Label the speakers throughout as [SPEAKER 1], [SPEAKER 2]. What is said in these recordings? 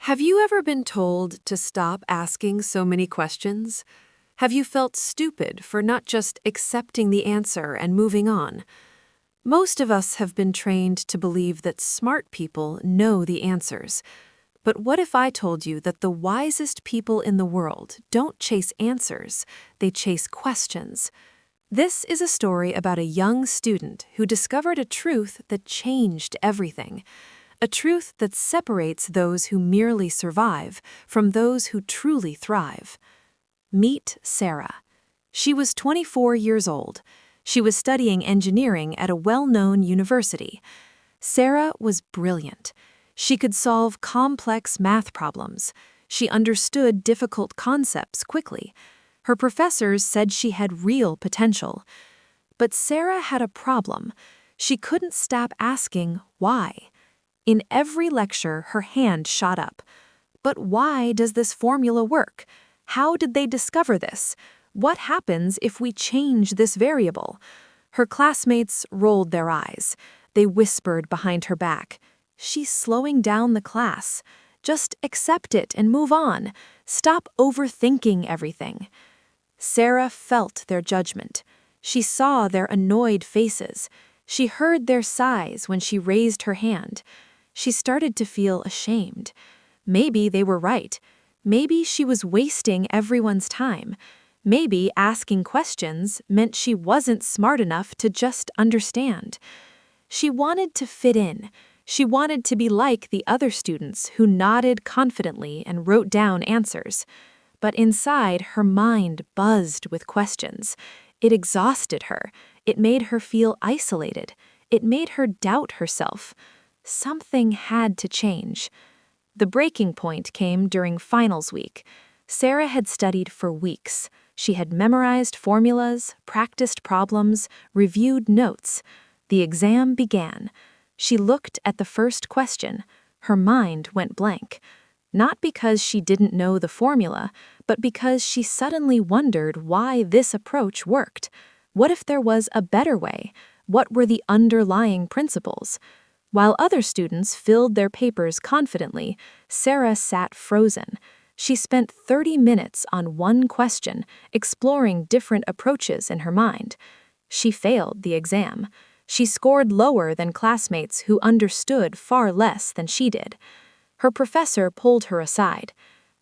[SPEAKER 1] Have you ever been told to stop asking so many questions? Have you felt stupid for not just accepting the answer and moving on? Most of us have been trained to believe that smart people know the answers. But what if I told you that the wisest people in the world don't chase answers, they chase questions? This is a story about a young student who discovered a truth that changed everything. A truth that separates those who merely survive from those who truly thrive. Meet Sarah. She was 24 years old. She was studying engineering at a well-known university. Sarah was brilliant. She could solve complex math problems. She understood difficult concepts quickly. Her professors said she had real potential. But Sarah had a problem. She couldn't stop asking why. In every lecture, her hand shot up. But why does this formula work? How did they discover this? What happens if we change this variable? Her classmates rolled their eyes. They whispered behind her back, "She's slowing down the class. Just accept it and move on. Stop overthinking everything." Sarah felt their judgment. She saw their annoyed faces. She heard their sighs when she raised her hand. She started to feel ashamed. Maybe they were right. Maybe she was wasting everyone's time. Maybe asking questions meant she wasn't smart enough to just understand. She wanted to fit in. She wanted to be like the other students who nodded confidently and wrote down answers. But inside, her mind buzzed with questions. It exhausted her. It made her feel isolated. It made her doubt herself. Something had to change. The breaking point came during finals week. Sarah had studied for weeks. She had memorized formulas, practiced problems, reviewed notes. The exam began. She looked at the first question. Her mind went blank. Not because she didn't know the formula, but because she suddenly wondered why this approach worked. What if there was a better way? What were the underlying principles? While other students filled their papers confidently, Sarah sat frozen. She spent 30 minutes on one question, exploring different approaches in her mind. She failed the exam. She scored lower than classmates who understood far less than she did. Her professor pulled her aside.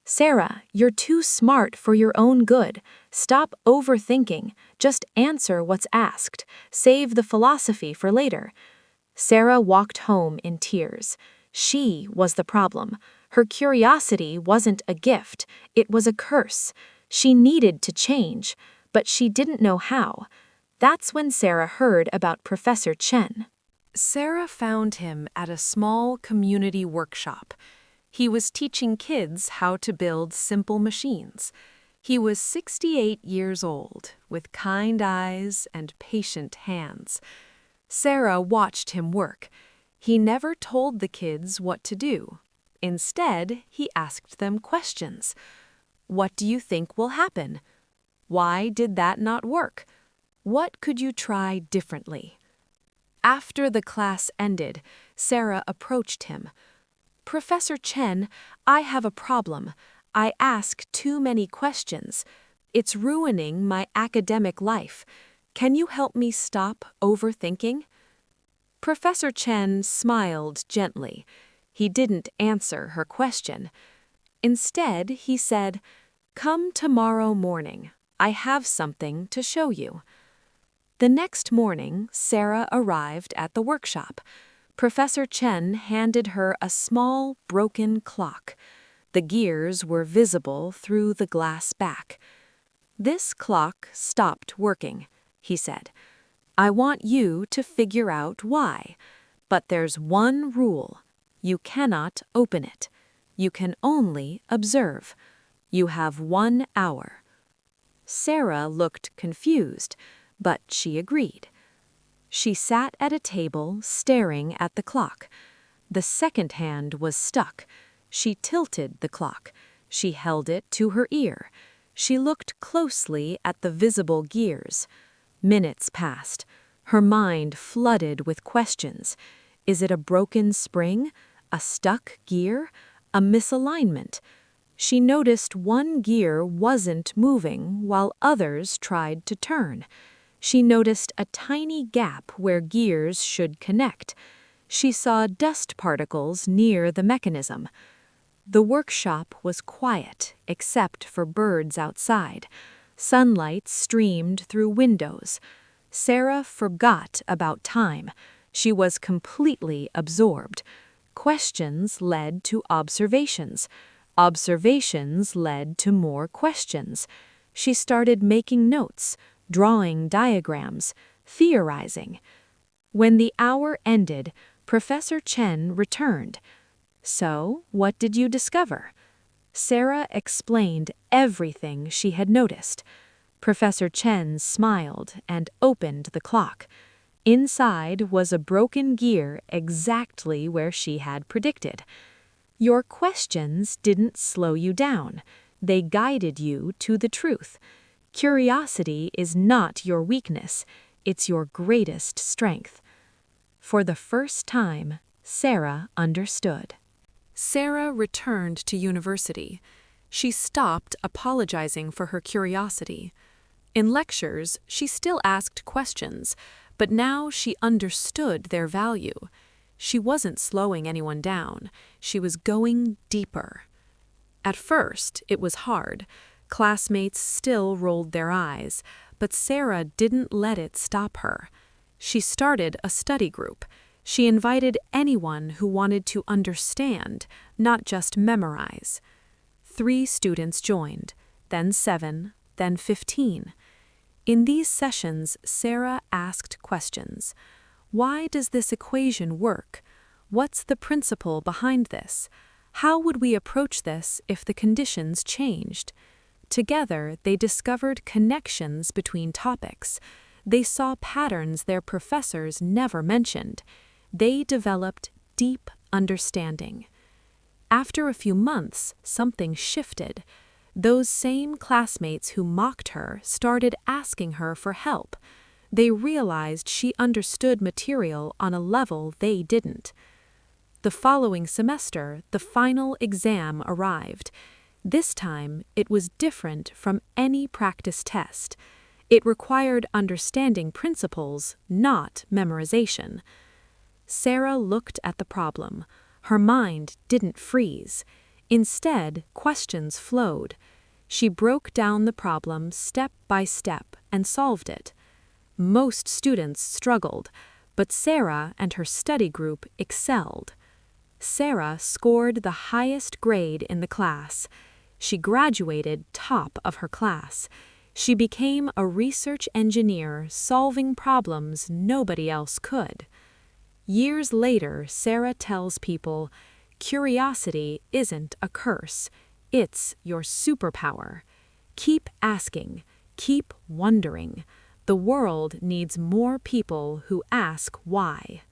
[SPEAKER 1] "Sarah, you're too smart for your own good. Stop overthinking. Just answer what's asked. Save the philosophy for later." Sarah walked home in tears. She was the problem. Her curiosity wasn't a gift, it was a curse. She needed to change, but she didn't know how. That's when Sarah heard about Professor Chen. Sarah found him at a small community workshop. He was teaching kids how to build simple machines. He was 68 years old, with kind eyes and patient hands. Sarah watched him work. He never told the kids what to do. Instead, he asked them questions. "What do you think will happen? Why did that not work? What could you try differently?" After the class ended, Sarah approached him. "Professor Chen, I have a problem. I ask too many questions. It's ruining my academic life. Can you help me stop overthinking?" Professor Chen smiled gently. He didn't answer her question. Instead, he said, "Come tomorrow morning. I have something to show you." The next morning, Sarah arrived at the workshop. Professor Chen handed her a small, broken clock. The gears were visible through the glass back. "This clock stopped working," he said. "I want you to figure out why. But there's one rule. You cannot open it. You can only observe. You have 1 hour." Sarah looked confused, but she agreed. She sat at a table staring at the clock. The second hand was stuck. She tilted the clock. She held it to her ear. She looked closely at the visible gears. Minutes passed. Her mind flooded with questions. Is it a broken spring? A stuck gear? a misalignment. She noticed one gear wasn't moving while others tried to turn. She noticed a tiny gap where gears should connect. She saw dust particles near the mechanism. The workshop was quiet, except for birds outside. Sunlight streamed through windows. Sarah forgot about time. She was completely absorbed. Questions led to observations. Observations led to more questions. She started making notes, drawing diagrams, theorizing. When the hour ended, Professor Chen returned. "So, what did you discover?" Sarah explained everything she had noticed. Professor Chen smiled and opened the clock. Inside was a broken gear exactly where she had predicted. Your questions didn't slow you down. They guided you to the truth. Curiosity is not your weakness, it's your greatest strength. For the first time, Sarah understood. Sarah returned to university. She stopped apologizing for her curiosity. In lectures, she still asked questions, but now she understood their value. She wasn't slowing anyone down. She was going deeper. At first, it was hard. Classmates still rolled their eyes, but Sarah didn't let it stop her. She started a study group. She invited anyone who wanted to understand, not just memorize. 3 students joined, then 7, then 15. In these sessions, Sarah asked questions. Why does this equation work? What's the principle behind this? How would we approach this if the conditions changed? Together, they discovered connections between topics. They saw patterns their professors never mentioned. They developed deep understanding. After a few months, something shifted. Those same classmates who mocked her started asking her for help. They realized she understood material on a level they didn't. The following semester, the final exam arrived. This time, it was different from any practice test. It required understanding principles, not memorization. Sarah looked at the problem. Her mind didn't freeze. Instead, questions flowed. She broke down the problem step by step and solved it. Most students struggled, but Sarah and her study group excelled. Sarah scored the highest grade in the class. She graduated top of her class. She became a research engineer solving problems nobody else could. Years later, Sarah tells people, curiosity isn't a curse, it's your superpower. Keep asking, keep wondering. The world needs more people who ask why.